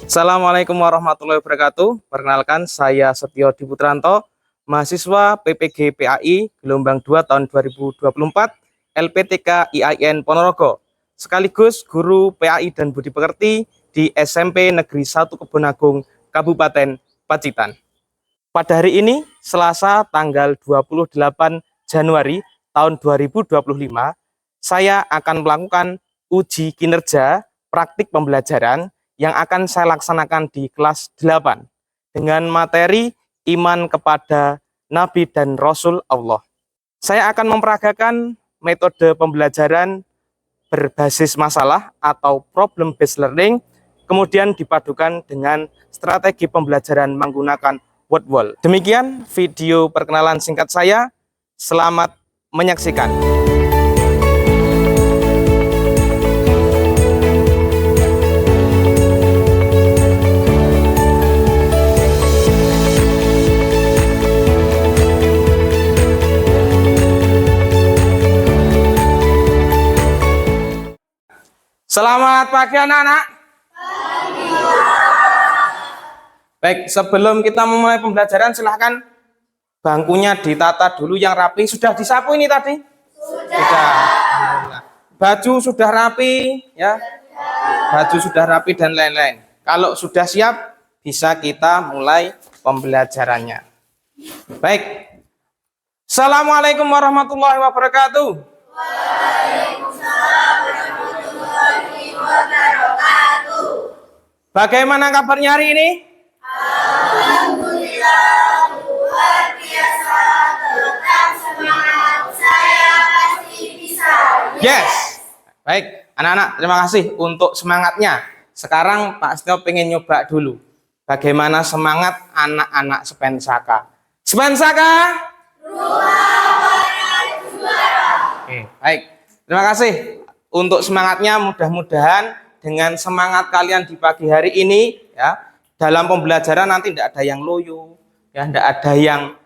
Assalamualaikum warahmatullahi wabarakatuh. Perkenalkan, saya Setio Diputranto, mahasiswa PPG PAI gelombang 2 tahun 2024, LPTK IAIN Ponorogo, sekaligus guru PAI dan Budi Pekerti di SMP Negeri 1 Kebonagung, Kabupaten Pacitan. Pada hari ini, Selasa tanggal 28 Januari tahun 2025, saya akan melakukan uji kinerja praktik pembelajaran yang akan saya laksanakan di kelas 8 dengan materi iman kepada Nabi dan Rasul Allah. Saya akan memperagakan metode pembelajaran berbasis masalah atau problem based learning, kemudian dipadukan dengan strategi pembelajaran menggunakan word wall. Demikian video perkenalan singkat saya. Selamat menyaksikan. Selamat pagi anak-anak. Baik, sebelum kita memulai pembelajaran, silahkan bangkunya ditata dulu yang rapi. Sudah disapu ini tadi? Sudah. Baju sudah rapi, ya. Baju sudah rapi dan lain-lain. Kalau sudah siap, bisa kita mulai pembelajarannya. Baik. Assalamualaikum warahmatullahi wabarakatuh. Bagaimana kabarnya hari ini? Alhamdulillah, luar biasa, tetap semangat, saya pasti bisa. Yes. Baik, anak-anak, terima kasih untuk semangatnya. Sekarang Pak Setio pengen nyoba dulu. Bagaimana semangat anak-anak Spensaka? Spensaka? Oke, baik. Terima kasih untuk semangatnya. Mudah-mudahan dengan semangat kalian di pagi hari ini, ya, dalam pembelajaran nanti tidak ada yang loyo, ya, tidak ada yang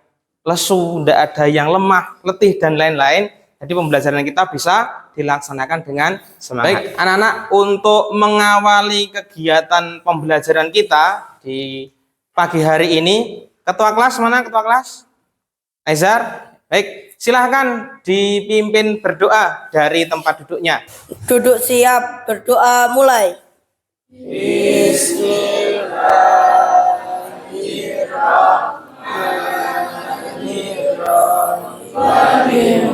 lesu, tidak ada yang lemah, letih dan lain-lain. Jadi pembelajaran kita bisa dilaksanakan dengan semangat. Baik, anak-anak, untuk mengawali kegiatan pembelajaran kita di pagi hari ini, ketua kelas mana ketua kelas? Aizar. Baik, silahkan dipimpin berdoa dari tempat duduknya. Duduk siap, berdoa mulai. Bismillahirrahmanirrahim.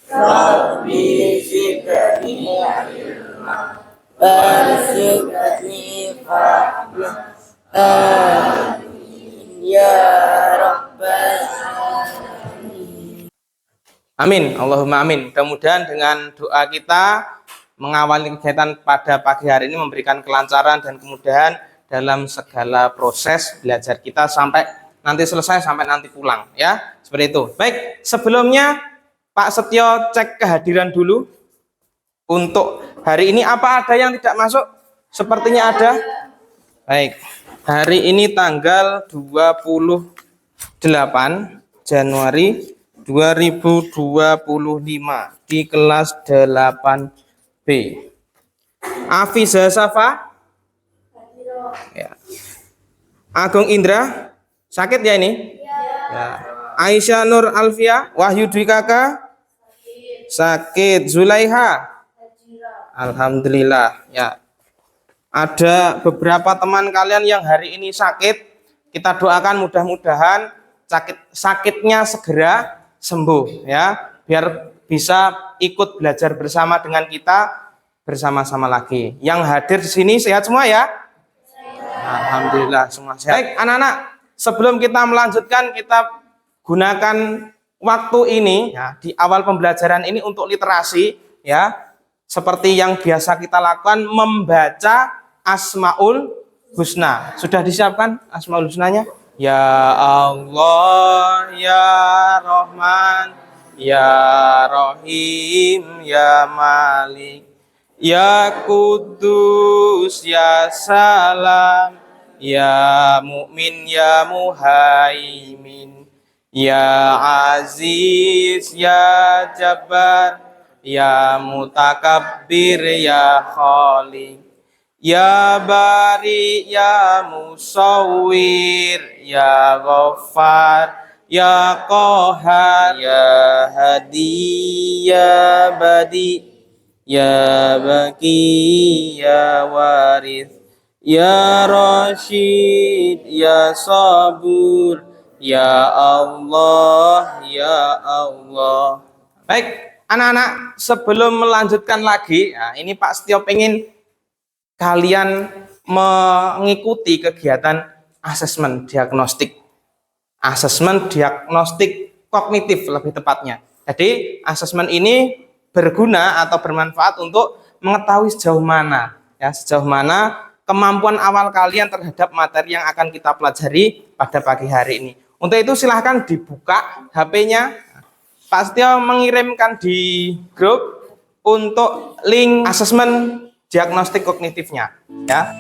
Rabbi zidni ilma warzuqni fahma. Amin ya rabbal alamin. Amin, Allahumma amin. Mudah-mudahan dengan doa kita mengawali kegiatan pada pagi hari ini memberikan kelancaran dan kemudahan dalam segala proses belajar kita sampai nanti selesai, sampai nanti pulang, ya. Seperti itu. Baik, sebelumnya Pak Setio cek kehadiran dulu. Untuk hari ini apa ada yang tidak masuk? Sepertinya ada. Baik. Hari ini tanggal 28 Januari 2025 di kelas 8B. Afiza Safa? Ya. Agung Indra? Sakit ya ini? Ya. Aisyah Nur Alfia? Wahyu Dwi Kakak? Sakit. Zulaiha? Alhamdulillah, ya. Ada beberapa teman kalian yang hari ini sakit. Kita doakan mudah-mudahan sakitnya segera sembuh, ya, biar bisa ikut belajar bersama dengan kita bersama-sama lagi. Yang hadir di sini sehat semua ya? Alhamdulillah semua sehat. Baik, anak-anak, sebelum kita melanjutkan, kita gunakan waktu ini, ya, di awal pembelajaran ini untuk literasi, ya, seperti yang biasa kita lakukan, membaca Asmaul Husna. Sudah disiapkan Asmaul Husnanya? Ya Allah, ya Rahman, ya Rahim, ya Malik, ya Kudus, ya Salam, ya Mu'min, ya Muhaimin, ya Aziz, ya Jabbar, ya mutakabbir ya khaliq, ya bari ya musawwir, ya ghaffar ya qahar, ya hadi ya badi, ya baki ya waris, ya Rashid ya Sabur, ya Allah ya Allah. Baik, anak-anak, sebelum melanjutkan lagi, nah ini Pak Setio pengen kalian mengikuti kegiatan asesmen diagnostik. Asesmen diagnostik kognitif lebih tepatnya. Jadi asesmen ini berguna atau bermanfaat untuk mengetahui sejauh mana kemampuan awal kalian terhadap materi yang akan kita pelajari pada pagi hari ini. Untuk itu silahkan dibuka HP-nya. Pak Setio mengirimkan di grup untuk link asesmen diagnostik kognitifnya, ya.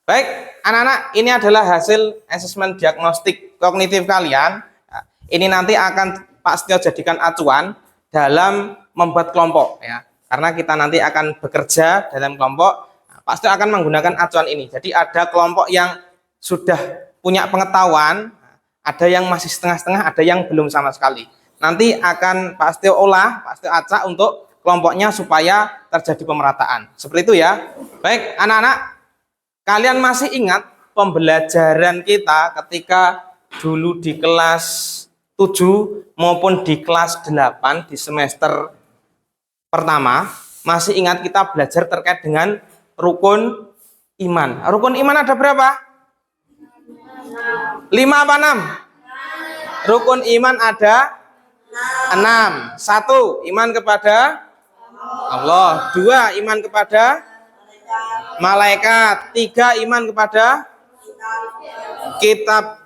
Baik, anak-anak, ini adalah hasil asesmen diagnostik kognitif kalian. Nah, ini nanti akan Pak Setio jadikan acuan dalam membuat kelompok, ya. Karena kita nanti akan bekerja dalam kelompok, nah, Pak Setio akan menggunakan acuan ini. Jadi ada kelompok yang sudah punya pengetahuan, ada yang masih setengah-setengah, ada yang belum sama sekali. Nanti akan Pak Setio olah, Pak Setio acak untuk kelompoknya supaya terjadi pemerataan. Seperti itu ya. Baik, anak-anak, kalian masih ingat pembelajaran kita ketika dulu di kelas 7 maupun di kelas 8 di semester pertama? Masih ingat kita belajar terkait dengan rukun iman. Rukun iman ada berapa? 5 apa 6? Rukun iman ada 6. 1, iman kepada Allah. 2, iman kepada malaikat. 3, iman kepada kitab.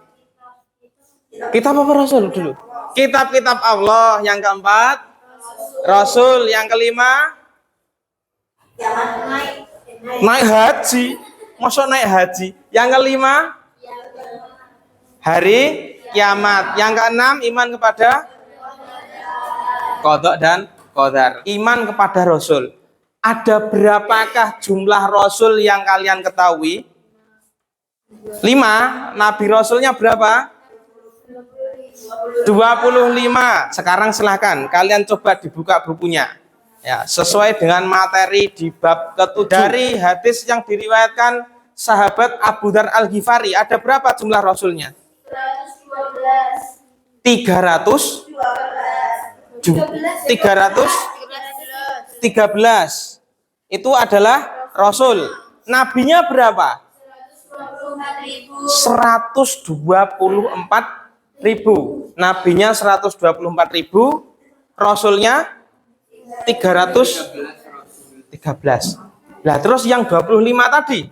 Kitab apa Rasul dulu? Kitab-kitab Allah. Yang keempat, Rasul. Yang kelima, naik haji. Masa naik haji? Yang kelima, hari kiamat. Yang keenam, iman kepada qada dan qadar. Iman kepada Rasul. Ada berapakah jumlah Rasul yang kalian ketahui? 5. Nabi Rasulnya berapa? 25. Sekarang silahkan kalian coba dibuka bukunya, ya, sesuai dengan materi di bab ke-7. Dari hadis yang diriwayatkan sahabat Abu Dzar Al-Ghifari, ada berapa jumlah Rasulnya? 300. 313 itu adalah Rasul. Nabinya berapa? 124.000. Nabinya 124.000, Rasulnya 313. Nah, terus yang 25 tadi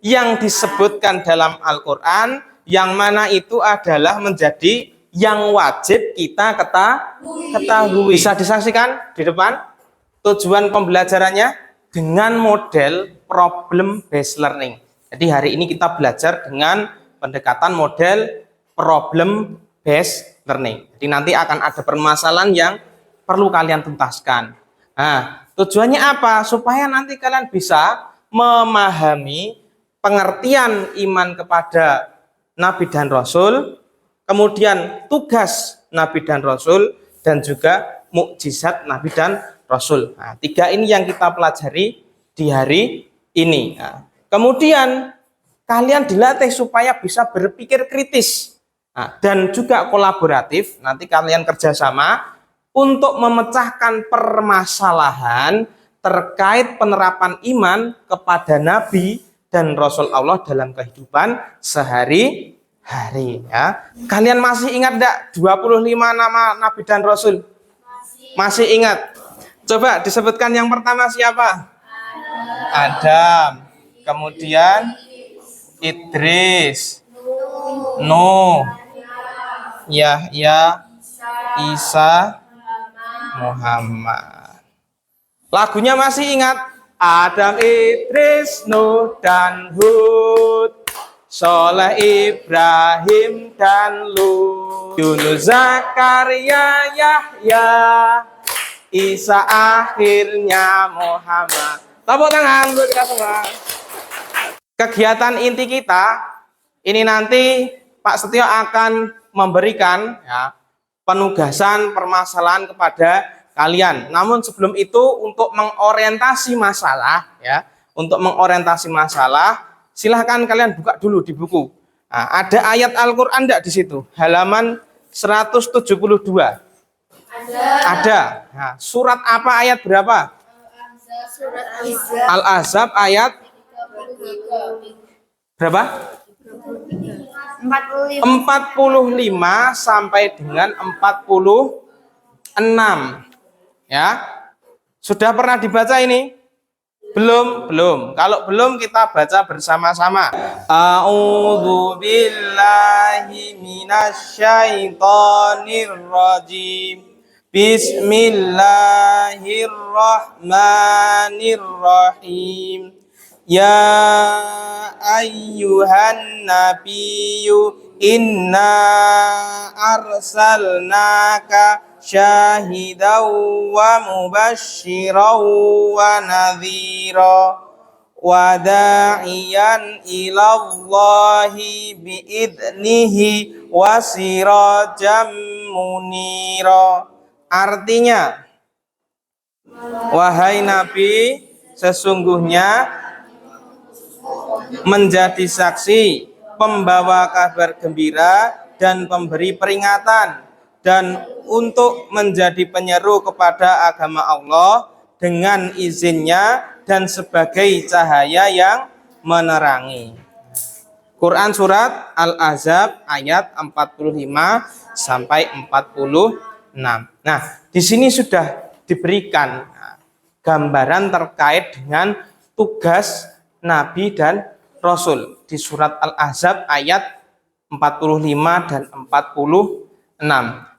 yang disebutkan dalam Al-Qur'an, yang mana itu adalah menjadi yang wajib kita ketahui. Bisa disaksikan di depan tujuan pembelajarannya dengan model problem based learning. Jadi hari ini kita belajar dengan pendekatan model problem based learning. Jadi nanti akan ada permasalahan yang perlu kalian tuntaskan. Nah, tujuannya apa? Supaya nanti kalian bisa memahami pengertian iman kepada Nabi dan Rasul, kemudian tugas Nabi dan Rasul, dan juga mukjizat Nabi dan Rasul. Nah, 3 ini yang kita pelajari di hari ini. Nah, kemudian kalian dilatih supaya bisa berpikir kritis, nah, dan juga kolaboratif. Nanti kalian kerjasama untuk memecahkan permasalahan terkait penerapan iman kepada Nabi dan Rasul Allah dalam kehidupan sehari-hari, ya. Kalian masih ingat enggak 25 nama Nabi dan Rasul? Masih ingat? Coba disebutkan yang pertama siapa? Adam. Kemudian Idris, Nuh, Yahya, Isa, Muhammad. Lagunya masih ingat? Adam, Idris, Nuh, dan Hud, Soleh, Ibrahim, dan Lut, Yunus, Zakaria, Yahya, Isa, akhirnya Muhammad. Tepuk tangan buat kita semua. Kegiatan inti kita ini nanti Pak Setio akan memberikan ya, penugasan permasalahan kepada kalian. Namun sebelum itu untuk mengorientasi masalah ya, untuk mengorientasi masalah, silahkan kalian buka dulu di buku. Nah, ada ayat Al-Qur'an enggak di situ? Halaman 172. Ada. Nah, surat apa ayat berapa? Al-Ahzab ayat berapa? 45 sampai dengan 46. Ya. Sudah pernah dibaca ini? Belum? Belum. Kalau belum kita baca bersama-sama. A'udzu billahi minasyaitonir rajim. Bismillahirrahmanirrahim. Ya ayyuhan nabiyyu inna arsalnaka syahidaw wa mubasysyiran wa nadhira wa da'iyan ilallahi biidnihi wa sirajan munira. Artinya, wahai Nabi, sesungguhnya menjadi saksi, pembawa kabar gembira dan pemberi peringatan, dan untuk menjadi penyeru kepada agama Allah dengan izinnya dan sebagai cahaya yang menerangi. Quran surat Al-Ahzab ayat 45 sampai 46. Nah, di sini sudah diberikan gambaran terkait dengan tugas Nabi dan Rasul di surat Al-Ahzab ayat 45 dan 46.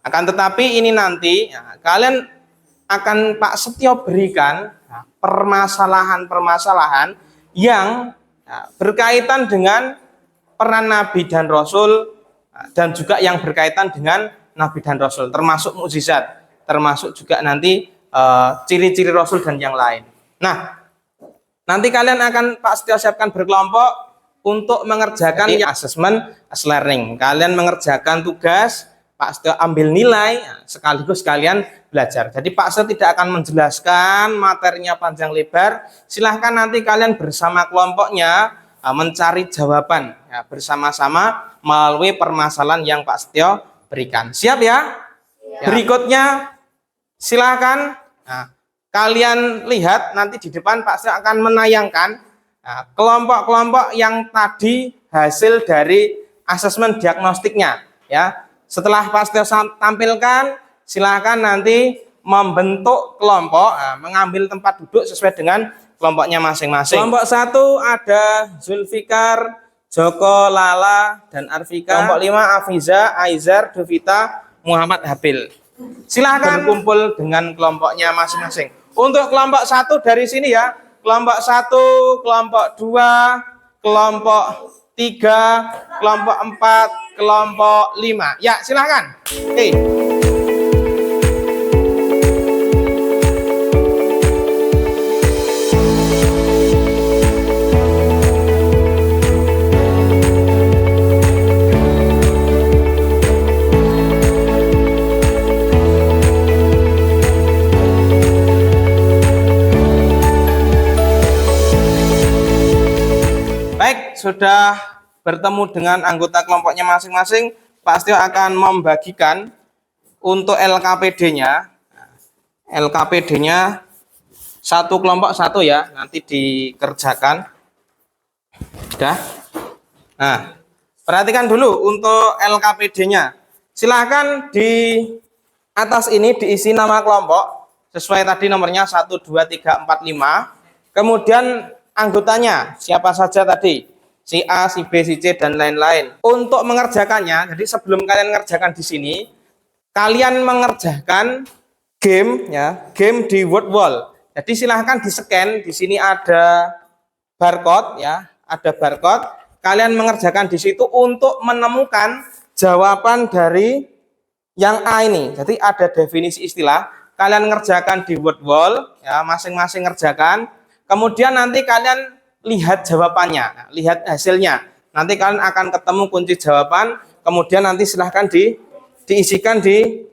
Akan tetapi ini nanti ya, kalian akan Pak Setio berikan permasalahan-permasalahan yang ya, berkaitan dengan peran Nabi dan Rasul dan juga yang berkaitan dengan Nabi dan Rasul, termasuk mukjizat, termasuk juga nanti ciri-ciri Rasul dan yang lain. Nah, nanti kalian akan Pak Setio siapkan berkelompok untuk mengerjakan assessment learning. Kalian mengerjakan tugas, Pak Setio ambil nilai, sekaligus kalian belajar. Jadi Pak Setio tidak akan menjelaskan materinya panjang lebar. Silahkan nanti kalian bersama kelompoknya mencari jawaban ya, bersama-sama melalui permasalahan yang Pak Setio berikan. Siap ya? Ya. Berikutnya silahkan kalian lihat nanti di depan Pak Setio akan menayangkan kelompok-kelompok yang tadi hasil dari asesmen diagnostiknya ya. Setelah Pak Setio tampilkan, silahkan nanti membentuk kelompok, mengambil tempat duduk sesuai dengan kelompoknya masing-masing. Kelompok 1 ada Zulfikar, Joko, Lala, dan Arfika. Kelompok 5 Afiza, Aizar, Devita, Muhammad Habil. Silahkan berkumpul dengan kelompoknya masing-masing. Untuk kelompok 1 dari sini ya, kelompok 1, kelompok 2, kelompok 3, kelompok 4, kelompok 5. Ya, silahkan. Oke. Baik, sudah bertemu dengan anggota kelompoknya masing-masing, Pak Setio akan membagikan untuk LKPD-nya. LKPD-nya satu kelompok satu ya, nanti dikerjakan. Sudah. Nah, perhatikan dulu untuk LKPD-nya. Silahkan di atas ini diisi nama kelompok sesuai tadi nomornya 1, 2, 3, 4, 5. Kemudian anggotanya siapa saja tadi? si A, si B, si C, dan lain-lain. Untuk mengerjakannya, jadi sebelum kalian mengerjakan di sini, kalian mengerjakan game ya, game di word wall. Jadi silahkan di scan, di sini ada barcode ya, ada barcode. Kalian mengerjakan di situ untuk menemukan jawaban dari yang A ini. Jadi ada definisi istilah, kalian ngerjakan di word wall ya, masing-masing ngerjakan. Kemudian nanti kalian lihat jawabannya, lihat hasilnya. Nanti kalian akan ketemu kunci jawaban, kemudian nanti silahkan diisikan di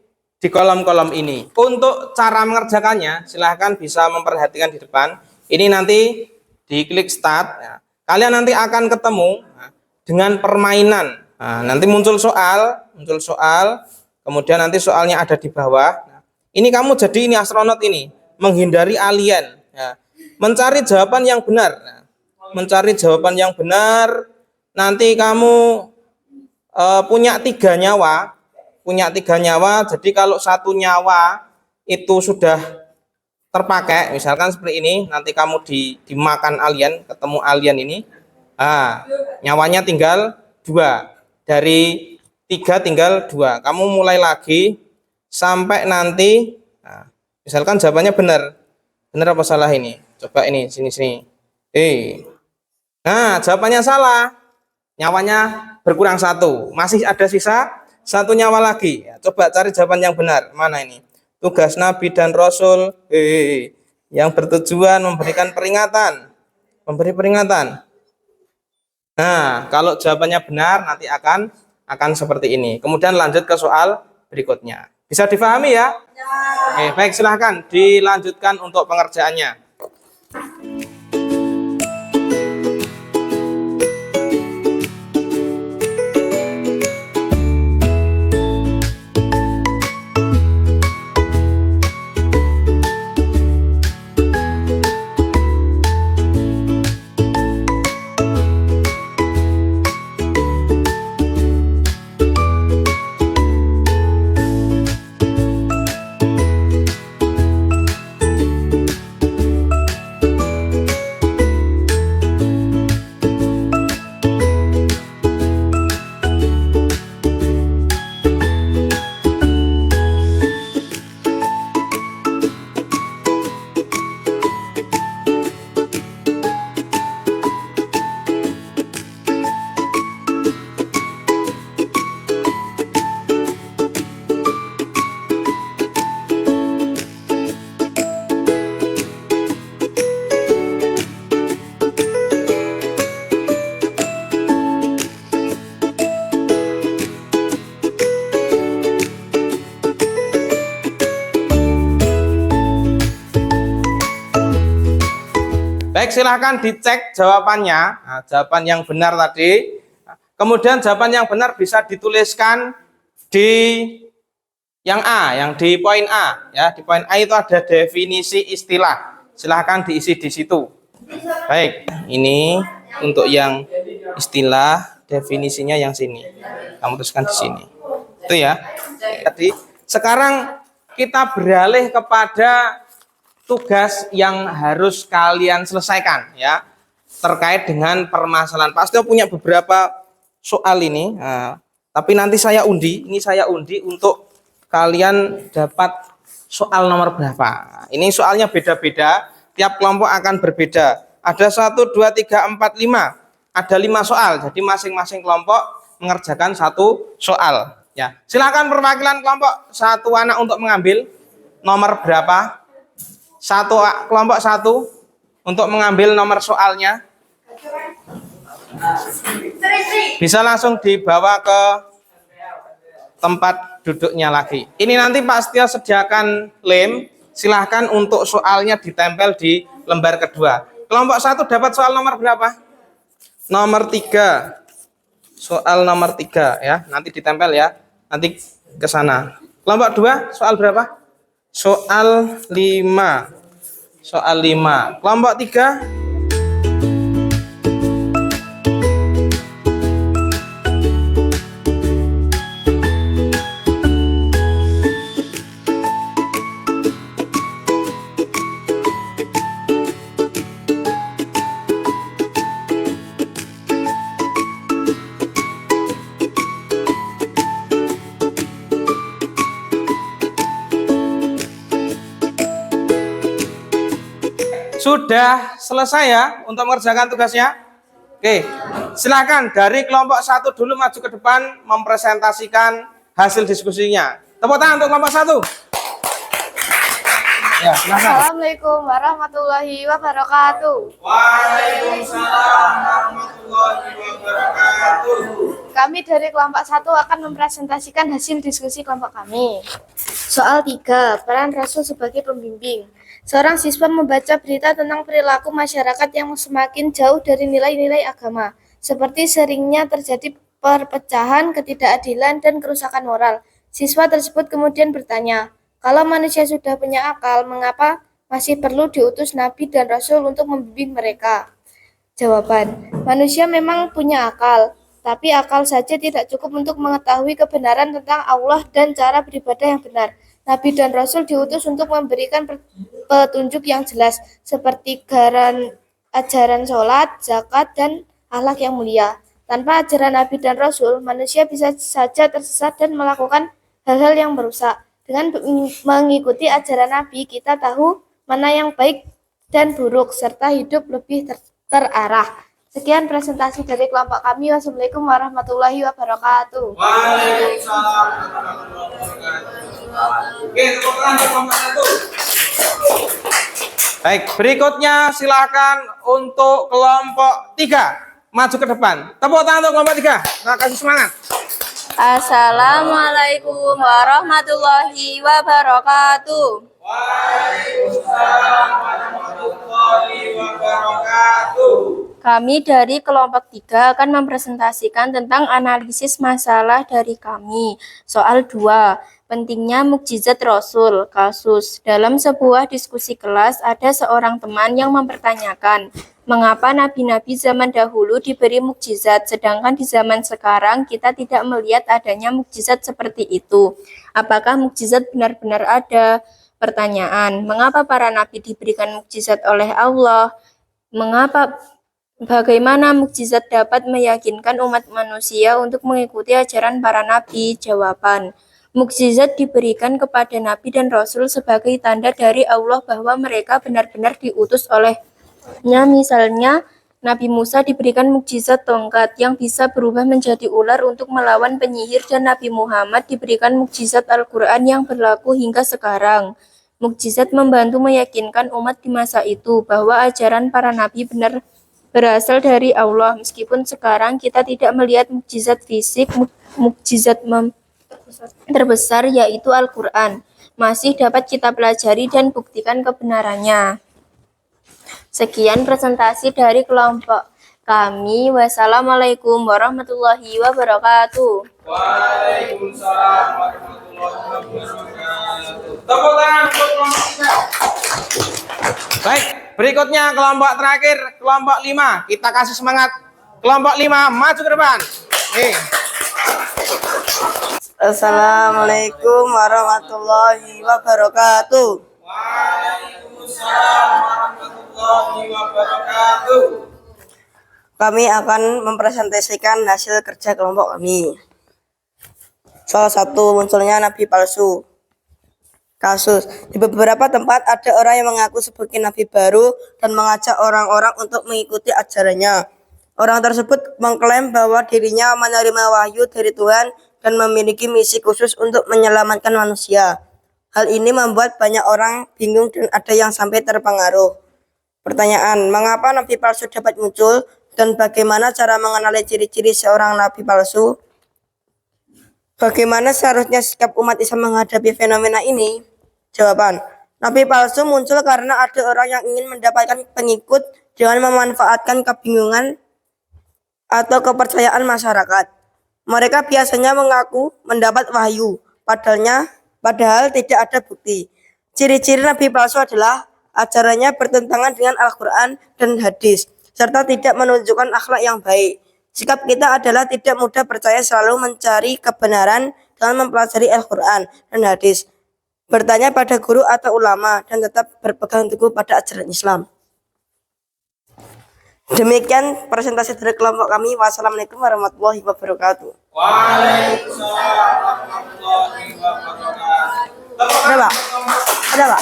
kolom-kolom ini. Untuk cara mengerjakannya, silahkan bisa memperhatikan di depan. Ini nanti diklik start. Ya. Kalian nanti akan ketemu dengan permainan. Nah, nanti muncul soal, kemudian nanti soalnya ada di bawah. Nah, ini kamu jadi ini astronot ini, menghindari alien. Ya. Mencari jawaban yang benar. Nah, mencari jawaban yang benar. Nanti kamu punya 3 nyawa. Jadi kalau 1 nyawa itu sudah terpakai, misalkan seperti ini, nanti kamu dimakan alien, ketemu alien ini, nyawanya tinggal 2, dari 3 tinggal 2, kamu mulai lagi sampai nanti, misalkan jawabannya benar apa salah ini, coba ini sini, nah jawabannya salah, nyawanya berkurang 1, masih ada sisa 1 nyawa lagi. Ya, coba cari jawaban yang benar. Mana ini? Tugas Nabi dan Rasul yang bertujuan memberikan peringatan. Memberi peringatan. Nah, kalau jawabannya benar nanti akan seperti ini. Kemudian lanjut ke soal berikutnya. Bisa difahami ya? Ya. Baik, silahkan dilanjutkan untuk pengerjaannya. Baik, silahkan dicek jawabannya. Nah, jawaban yang benar tadi. Kemudian jawaban yang benar bisa dituliskan di yang A, yang di poin A. Ya, di poin A itu ada definisi istilah. Silahkan diisi di situ. Baik, ini untuk yang istilah, definisinya yang sini. Kamu tuliskan di sini. Itu ya. Jadi sekarang kita beralih kepada tugas yang harus kalian selesaikan ya, terkait dengan permasalahan. Pasti punya beberapa soal ini, tapi nanti saya undi. Ini saya undi untuk kalian dapat soal nomor berapa. Ini soalnya beda-beda, tiap kelompok akan berbeda. Ada 1, 2, 3, 4, 5. Ada 5 soal. Jadi masing-masing kelompok mengerjakan 1 soal. Ya, silakan perwakilan kelompok 1 anak untuk mengambil nomor berapa. Kelompok 1 untuk mengambil nomor soalnya. Bisa langsung dibawa ke tempat duduknya lagi. Ini nanti Pak Setio sediakan lem. Silahkan untuk soalnya ditempel di lembar kedua. Kelompok 1 dapat soal nomor berapa? Nomor 3. Soal nomor 3 ya. Nanti ditempel ya. Nanti ke sana. Kelompok 2 soal berapa? Soal 5. Soal 5. Kelompok 3. sudah selesai ya untuk mengerjakan tugasnya? Oke, silakan dari kelompok 1 dulu maju ke depan mempresentasikan hasil diskusinya. Tepuk tangan untuk kelompok 1. Ya, silakan. Assalamualaikum warahmatullahi wabarakatuh. Waalaikumsalam warahmatullahi wabarakatuh. Kami dari kelompok 1 akan mempresentasikan hasil diskusi kelompok kami. Soal 3, peran Rasul sebagai pembimbing. Seorang siswa membaca berita tentang perilaku masyarakat yang semakin jauh dari nilai-nilai agama, seperti seringnya terjadi perpecahan, ketidakadilan, dan kerusakan moral. Siswa tersebut kemudian bertanya, kalau manusia sudah punya akal, mengapa masih perlu diutus Nabi dan Rasul untuk membimbing mereka? Jawaban, manusia memang punya akal, tapi akal saja tidak cukup untuk mengetahui kebenaran tentang Allah dan cara beribadah yang benar. Nabi dan Rasul diutus untuk memberikan petunjuk yang jelas, seperti ajaran sholat, zakat, dan akhlak yang mulia. Tanpa ajaran Nabi dan Rasul, manusia bisa saja tersesat dan melakukan hal-hal yang merusak. Dengan mengikuti ajaran Nabi, kita tahu mana yang baik dan buruk, serta hidup lebih terarah. Sekian presentasi dari kelompok kami. Wassalamualaikum warahmatullahi wabarakatuh. Waalaikumsalam warahmatullahi wabarakatuh. Oke, tepuk tangan untuk kelompok 1. Baik, berikutnya silakan untuk kelompok 3 maju ke depan. Tepuk tangan untuk kelompok 3. Nah, kasih semangat. Assalamualaikum warahmatullahi wabarakatuh. Waalaikumsalam warahmatullahi wabarakatuh. Kami dari kelompok 3 akan mempresentasikan tentang analisis masalah dari kami. Soal 2, pentingnya mukjizat Rasul. Kasus, dalam sebuah diskusi kelas ada seorang teman yang mempertanyakan, mengapa nabi-nabi zaman dahulu diberi mukjizat, sedangkan di zaman sekarang kita tidak melihat adanya mukjizat seperti itu. Apakah mukjizat benar-benar ada? Pertanyaan, mengapa para nabi diberikan mukjizat oleh Allah? Bagaimana mukjizat dapat meyakinkan umat manusia untuk mengikuti ajaran para nabi? Jawaban, mukjizat diberikan kepada nabi dan rasul sebagai tanda dari Allah bahwa mereka benar-benar diutus olehnya. Misalnya, Nabi Musa diberikan mukjizat tongkat yang bisa berubah menjadi ular untuk melawan penyihir, dan Nabi Muhammad diberikan mukjizat Al-Quran yang berlaku hingga sekarang. Mukjizat membantu meyakinkan umat di masa itu bahwa ajaran para nabi benar berasal dari Allah. Meskipun sekarang kita tidak melihat mukjizat fisik, mukjizat terbesar yaitu Al-Quran masih dapat kita pelajari dan buktikan kebenarannya. Sekian presentasi dari kelompok kami. Wassalamualaikum warahmatullahi wabarakatuh. Waalaikumsalam warahmatullahi wabarakatuh. Tepuk tangan untuk kelompok 3. Baik, berikutnya kelompok terakhir, kelompok 5. Kita kasih semangat. Kelompok 5 maju ke depan. Assalamualaikum warahmatullahi wabarakatuh. Waalaikumsalam warahmatullahi wabarakatuh. Kami akan mempresentasikan hasil kerja kelompok kami. Salah satu, munculnya nabi palsu. Kasus, di beberapa tempat ada orang yang mengaku sebagai nabi baru dan mengajak orang-orang untuk mengikuti ajarannya. Orang tersebut mengklaim bahwa dirinya menerima wahyu dari Tuhan dan memiliki misi khusus untuk menyelamatkan manusia. Hal ini membuat banyak orang bingung dan ada yang sampai terpengaruh. Pertanyaan, mengapa nabi palsu dapat muncul dan bagaimana cara mengenali ciri-ciri seorang nabi palsu? Bagaimana seharusnya sikap umat Islam menghadapi fenomena ini? Jawaban, nabi palsu muncul karena ada orang yang ingin mendapatkan pengikut dengan memanfaatkan kebingungan atau kepercayaan masyarakat. Mereka biasanya mengaku mendapat wahyu, padahal tidak ada bukti. Ciri-ciri nabi palsu adalah ajarannya bertentangan dengan Al-Quran dan hadis, serta tidak menunjukkan akhlak yang baik. Sikap kita adalah tidak mudah percaya, selalu mencari kebenaran dengan mempelajari Al-Quran dan hadis, bertanya pada guru atau ulama, dan tetap berpegang teguh pada ajaran Islam. Demikian presentasi dari kelompok kami. Wassalamualaikum warahmatullahi wabarakatuh. Waalaikumsalam warahmatullahi wabarakatuh. Ada, Pak? Ada, Pak?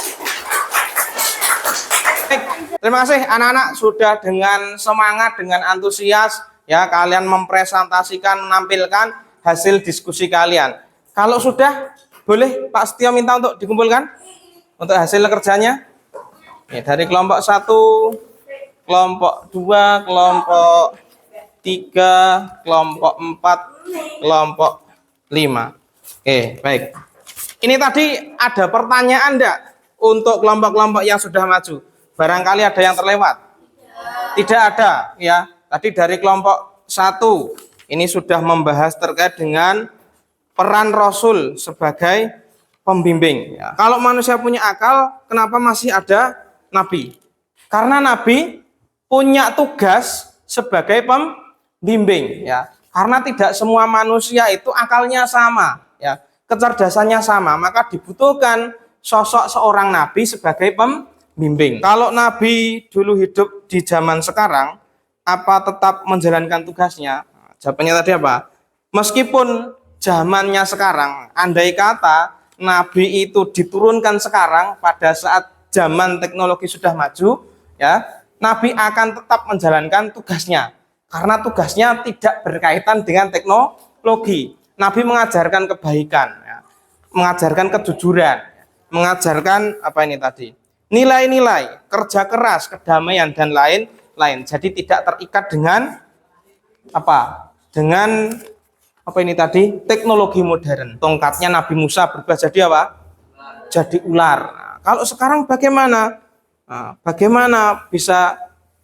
Baik, Terima kasih anak-anak sudah dengan semangat, dengan antusias ya kalian mempresentasikan, menampilkan hasil diskusi kalian. Kalau sudah, boleh Pak Setio minta untuk dikumpulkan untuk hasil kerjanya. Ya, dari kelompok 1, kelompok 2, kelompok 3, kelompok 4, kelompok 5. Oke, baik. Ini tadi ada pertanyaan enggak untuk kelompok-kelompok yang sudah maju? Barangkali ada yang terlewat? Tidak ada ya. Tadi dari kelompok 1 ini sudah membahas terkait dengan peran Rasul sebagai pembimbing ya. Kalau manusia punya akal, kenapa masih ada nabi? Karena nabi punya tugas sebagai pembimbing ya. Karena tidak semua manusia itu akalnya sama ya, kecerdasannya sama, maka dibutuhkan sosok seorang nabi sebagai pembimbing. Kalau nabi dulu hidup di zaman sekarang, apa tetap menjalankan tugasnya? Jawabannya tadi apa? Meskipun zamannya sekarang, andai kata nabi itu diturunkan sekarang pada saat zaman teknologi sudah maju, ya, nabi akan tetap menjalankan tugasnya. Karena tugasnya tidak berkaitan dengan teknologi. Nabi mengajarkan kebaikan, ya, mengajarkan kejujuran, mengajarkan apa ini tadi? Nilai-nilai, kerja keras, kedamaian dan lain-lain. Jadi tidak terikat dengan apa? Dengan apa ini tadi? Teknologi modern. Tongkatnya Nabi Musa berubah jadi apa? Jadi ular. Nah, kalau sekarang bagaimana? Nah, bagaimana bisa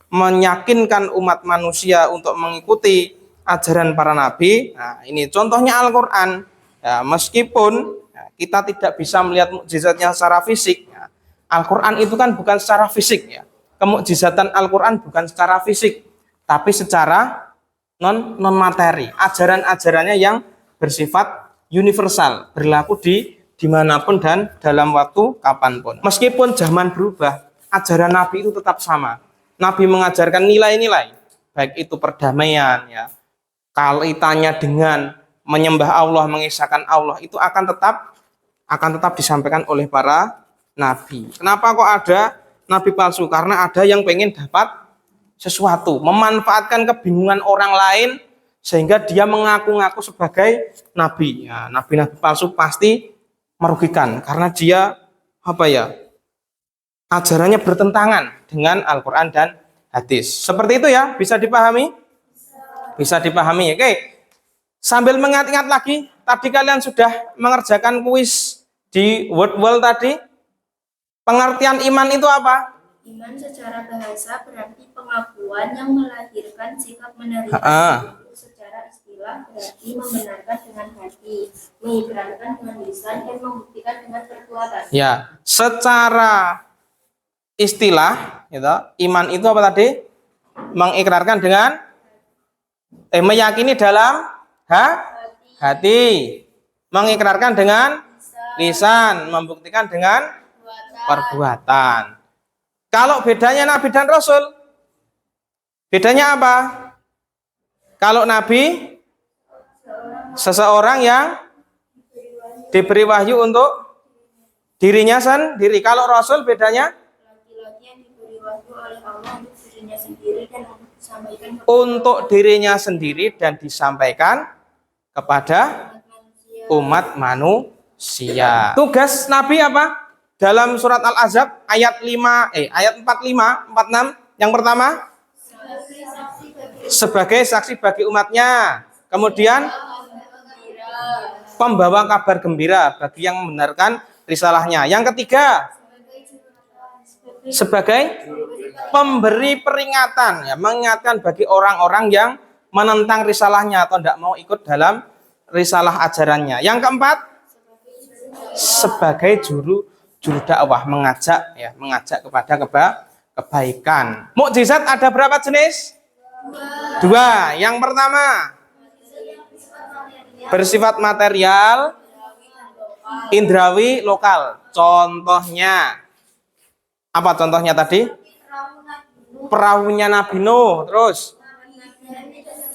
meyakinkan umat manusia untuk mengikuti ajaran para nabi? Nah, ini contohnya Al-Quran. Ya, meskipun ya, kita tidak bisa melihat mukjizatnya secara fisik, ya, Al-Quran itu kan bukan secara fisik ya. Kemukjizatan Al-Quran bukan secara fisik, tapi secara non materi. Ajaran-ajarannya yang bersifat universal, berlaku dimanapun dan dalam waktu kapanpun. Meskipun zaman berubah, ajaran Nabi itu tetap sama. Nabi mengajarkan nilai-nilai, baik itu perdamaian, ya, kaitannya dengan menyembah Allah, mengisahkan Allah, itu akan tetap disampaikan oleh para nabi. Kenapa kok ada nabi palsu? Karena ada yang pengen dapat sesuatu, memanfaatkan kebingungan orang lain sehingga dia mengaku-ngaku sebagai nabi. Ya, nabi-nabi palsu pasti merugikan karena dia apa ya? Ajarannya bertentangan dengan Al-Quran dan hadis. Seperti itu ya, bisa dipahami? Bisa dipahami. Oke. Sambil mengingat-ingat lagi, tadi kalian sudah mengerjakan kuis di Word tadi. Pengertian iman itu apa? Iman secara bahasa berarti pengakuan yang melahirkan sikap menerima. Secara istilah berarti membenarkan dengan hati, mengikrarkan dengan lisan, dan membuktikan dengan perbuatan. Ya, secara istilah, gitu, iman itu apa tadi? Mengikrarkan dengan meyakini dalam hati, mengikrarkan dengan lisan, membuktikan dengan perbuatan. Kalau bedanya Nabi dan Rasul, bedanya apa? Kalau Nabi seseorang yang diberi wahyu untuk dirinya sendiri. Kalau Rasul bedanya untuk dirinya sendiri dan disampaikan kepada umat manusia. Tugas Nabi apa? Dalam surat Al-Ahzab ayat 45, ayat 45, 46 yang pertama sebagai saksi bagi umatnya. Kemudian pembawa kabar gembira bagi yang membenarkan risalahnya. Yang ketiga sebagai pemberi peringatan, ya, mengingatkan bagi orang-orang yang menentang risalahnya atau tidak mau ikut dalam risalah ajarannya. Yang keempat, sebagai juru dakwah, mengajak kepada kebaikan. Mukjizat ada berapa jenis? Dua. Yang pertama bersifat material, indrawi, lokal. Contohnya apa contohnya tadi? Perahunya Nabi Nuh, terus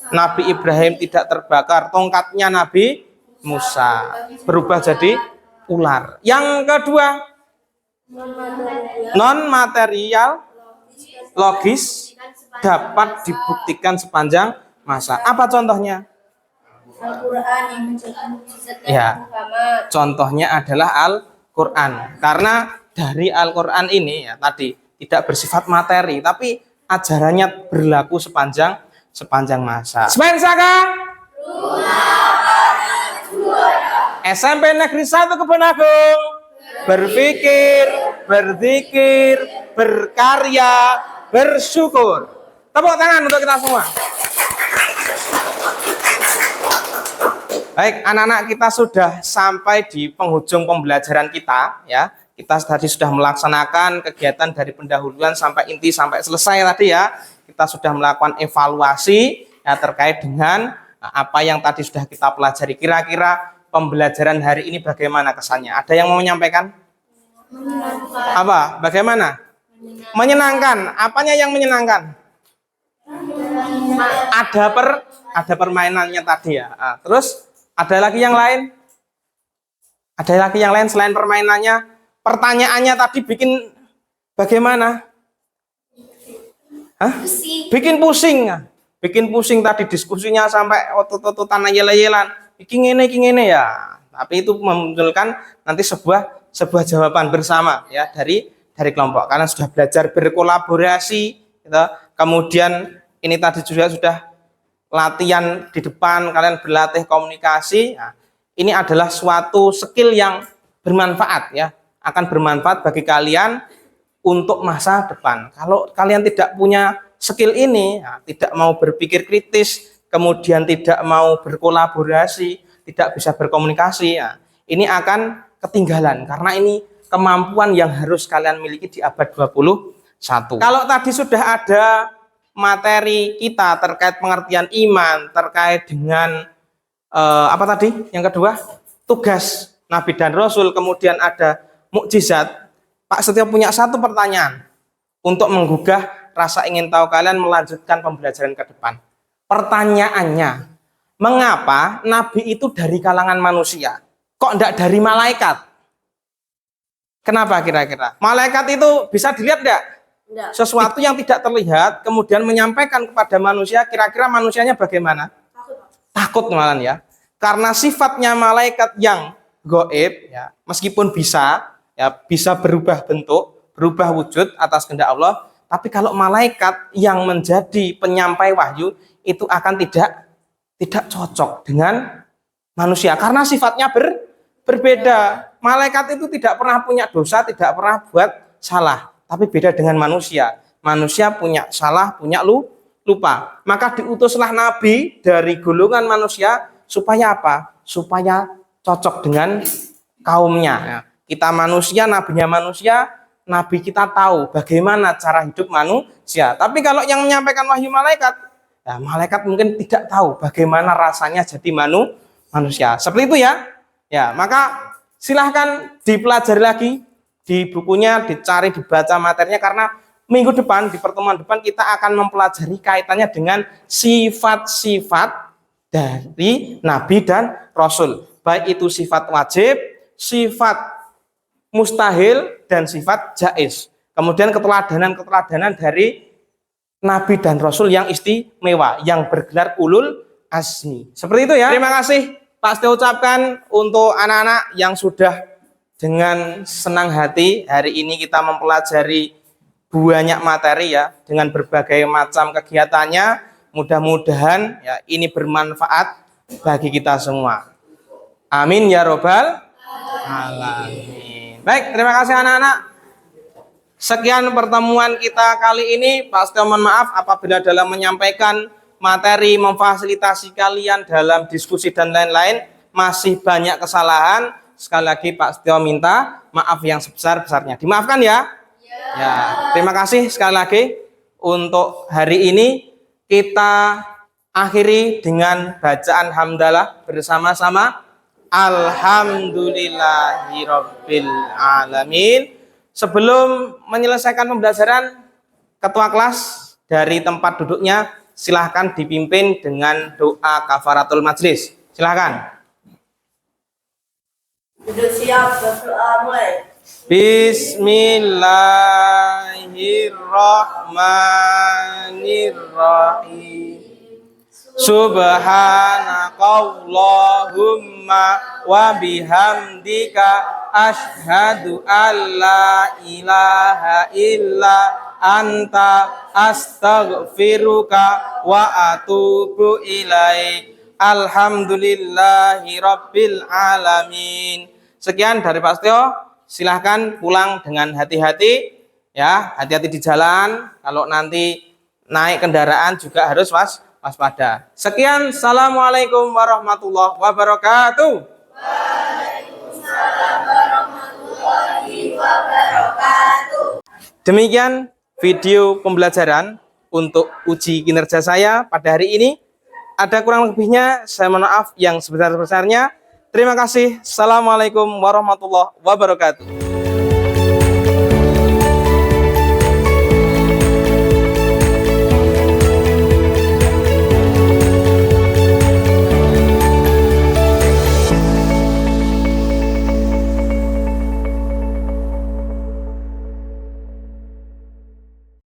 Nabi Ibrahim tidak terbakar, tongkatnya Nabi Musa berubah jadi ular. Yang kedua, non material, logis dapat dibuktikan sepanjang masa. Apa contohnya? Al-Quran yang menjadi mukjizat dan Ya. Muhammad. Contohnya adalah Al-Quran. Karena dari Al-Quran ini ya tadi tidak bersifat materi, tapi ajarannya berlaku sepanjang masa. Semen Saka SMP Negeri 1 Kebon Agung. Berpikir, berzikir, berkarya, bersyukur. Tepuk tangan untuk kita semua. Baik, anak-anak, kita sudah sampai di penghujung pembelajaran kita ya. Kita tadi sudah melaksanakan kegiatan dari pendahuluan sampai inti sampai selesai tadi ya. Kita sudah melakukan evaluasi ya terkait dengan apa yang tadi sudah kita pelajari. Kira-kira pembelajaran hari ini bagaimana kesannya? Ada yang mau menyampaikan? Menyenangkan. Apa? Bagaimana? Menyenangkan. Apanya yang menyenangkan? Ada permainannya tadi ya. Nah, terus ada lagi yang lain? Ada lagi yang lain selain permainannya? Pertanyaannya tadi bikin bagaimana? Hah? Bikin pusing. Bikin pusing tadi diskusinya sampai otot-ototan ayel-ayelan. Iki ngene ya. Tapi itu memunculkan nanti sebuah jawaban bersama ya dari kelompok. Kalian sudah belajar berkolaborasi gitu. Kemudian ini tadi juga sudah latihan di depan, kalian berlatih komunikasi. Nah, ini adalah suatu skill yang bermanfaat ya, akan bermanfaat bagi kalian untuk masa depan. Kalau kalian tidak punya skill ini, ya, tidak mau berpikir kritis, kemudian tidak mau berkolaborasi, tidak bisa berkomunikasi, ya, ini akan ketinggalan karena ini kemampuan yang harus kalian miliki di abad 21. Kalau tadi sudah ada materi kita terkait pengertian iman, terkait dengan apa tadi? Yang kedua, tugas Nabi dan Rasul, kemudian ada mukjizat. Pak Setio punya satu pertanyaan untuk menggugah rasa ingin tahu kalian melanjutkan pembelajaran ke depan. Pertanyaannya, mengapa Nabi itu dari kalangan manusia? Kok enggak dari malaikat? Kenapa kira-kira? Malaikat itu bisa dilihat enggak? Sesuatu yang tidak terlihat, kemudian menyampaikan kepada manusia, kira-kira manusianya bagaimana? Takut malah ya. Karena sifatnya malaikat yang gaib, ya, meskipun bisa berubah bentuk, berubah wujud atas kehendak Allah, tapi kalau malaikat yang menjadi penyampai wahyu itu akan tidak cocok dengan manusia karena sifatnya berbeda. Malaikat itu tidak pernah punya dosa, tidak pernah buat salah, tapi beda dengan manusia. Manusia punya salah, punya lupa. Maka diutuslah Nabi dari golongan manusia supaya apa? Supaya cocok dengan kaumnya. Kita manusia, nabinya manusia, nabi kita tahu bagaimana cara hidup manusia. Tapi kalau yang menyampaikan wahyu malaikat, ya malaikat mungkin tidak tahu bagaimana rasanya jadi manusia. Seperti itu ya. Ya, maka silahkan dipelajari lagi di bukunya, dicari, dibaca materinya karena minggu depan di pertemuan depan kita akan mempelajari kaitannya dengan sifat-sifat dari Nabi dan Rasul. Baik itu sifat wajib, sifat mustahil, dan sifat jaiz. Kemudian keteladanan dari Nabi dan Rasul yang istimewa, yang bergelar ulul azmi. Seperti itu ya. Terima kasih Pak Setio ucapkan untuk anak-anak yang sudah dengan senang hati hari ini kita mempelajari banyak materi ya dengan berbagai macam kegiatannya. Mudah-mudahan ya ini bermanfaat bagi kita semua. Amin ya robbal alamin. Baik, terima kasih anak-anak. Sekian pertemuan kita kali ini. Pak Setio mohon maaf apabila dalam menyampaikan materi, memfasilitasi kalian dalam diskusi dan lain-lain masih banyak kesalahan. Sekali lagi Pak Setio minta maaf yang sebesar-besarnya. Dimaafkan ya? Ya. Terima kasih sekali lagi. Untuk hari ini kita akhiri dengan bacaan hamdalah bersama-sama. Alhamdulillahirabbil alamin. Sebelum menyelesaikan pembelajaran, ketua kelas dari tempat duduknya silahkan dipimpin dengan doa kafaratul majlis. Silahkan. Duduk siap, berdoa mulai. Bismillahirrahmanirrahim. Subhanakallahumma wa bihamdika asyhadu an la ilaha illa anta astaghfiruka wa atubu ilaik. Alhamdulillahi rabbil alamin. Sekian dari Pak Setio. Silahkan pulang dengan hati-hati ya, hati-hati di jalan. Kalau nanti naik kendaraan juga harus waspada. Sekian, assalamualaikum warahmatullahi wabarakatuh. Waalaikumsalam warahmatullahi wabarakatuh. Demikian video pembelajaran untuk uji kinerja saya pada hari ini. Ada kurang lebihnya, saya mohon maaf yang sebesar-besarnya. Terima kasih. Assalamualaikum warahmatullahi wabarakatuh.